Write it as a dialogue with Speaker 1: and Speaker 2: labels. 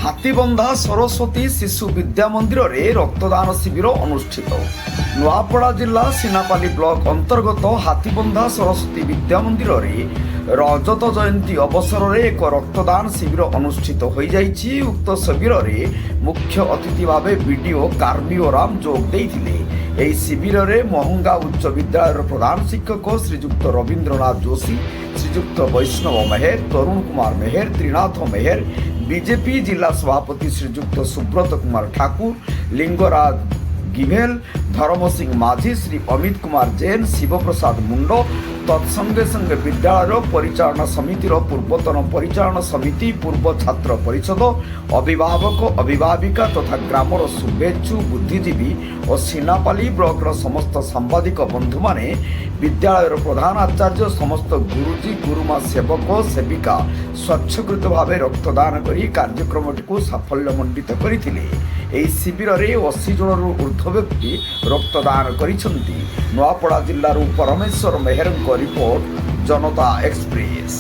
Speaker 1: ହାତୀବନ୍ଧା ସରସ୍ୱତୀ ଶିଶୁ ବିଦ୍ୟା ମନ୍ଦିରରେ ରକ୍ତଦାନ ଶିବିର ଅନୁଷ୍ଠିତ। ନୂଆପଡ଼ା ଜିଲ୍ଲା ସିନାପାଲି ବ୍ଲକ ଅନ୍ତର୍ଗତ ହାତୀବନ୍ଧା ସରସ୍ୱତୀ ବିଦ୍ୟା ମନ୍ଦିରରେ ରଜତ ଜୟନ୍ତୀ ଅବସରରେ ଏକ ରକ୍ତଦାନ ଶିବିର ଅନୁଷ୍ଠିତ ହୋଇଯାଇଛି। ଉକ୍ତ ଶିବିରରେ ମୁଖ୍ୟ ଅତିଥି ଭାବେ ବିଡିଓ କାର୍ମିଓରାମ ଯୋଗ ଦେଇଥିଲେ। ଏହି ଶିବିରରେ ମହଙ୍ଗା ଉଚ୍ଚ ବିଦ୍ୟାଳୟର ପ୍ରଧାନ ଶିକ୍ଷକ ଶ୍ରୀଯୁକ୍ତ ରବୀନ୍ଦ୍ରନାଥ ଯୋଶୀ, ଶ୍ରୀଯୁକ୍ତ ବୈଷ୍ଣବ ମେହେର, ତରୁଣ କୁମାର ମେହେର, ତ୍ରିନାଥ ମେହେର, बीजेपी जिला सभापति श्रीजुक्त सुब्रत कुमार ठाकुर, लिंगराज गिभेल, धर्म सिंह माझी, श्री अमित कुमार जैन, शिवप्रसाद मुंड तत्संगे संगे विद्यालय परिचालना समितिर पूर्वतन परिचालना समिति, पूर्व छात्र परिषद, अभिभावक अभिभाविका तथा ग्रामर शुभेच्छु बुद्धिजीवी और सिनापाली ब्लॉकर समस्त सांबादिक बंधु माने, विद्यालयर प्रधान आचार्य, समस्त गुरुजी गुरुमा सेवक सेविका स्वच्छकृत भाव रक्तदान करी कार्यक्रमटी साफल्यमंडित करथिले। ଏହି ଶିବିରରେ 80 ଜଣରୁ ଊର୍ଦ୍ଧ୍ୱ ବ୍ୟକ୍ତି ରକ୍ତଦାନ କରିଛନ୍ତି। ନୂଆପଡ଼ା ଜିଲ୍ଲାରୁ ପରମେଶ୍ୱର ମେହେରଙ୍କ ରିପୋର୍ଟ, ଜନତା ଏକ୍ସପ୍ରେସ।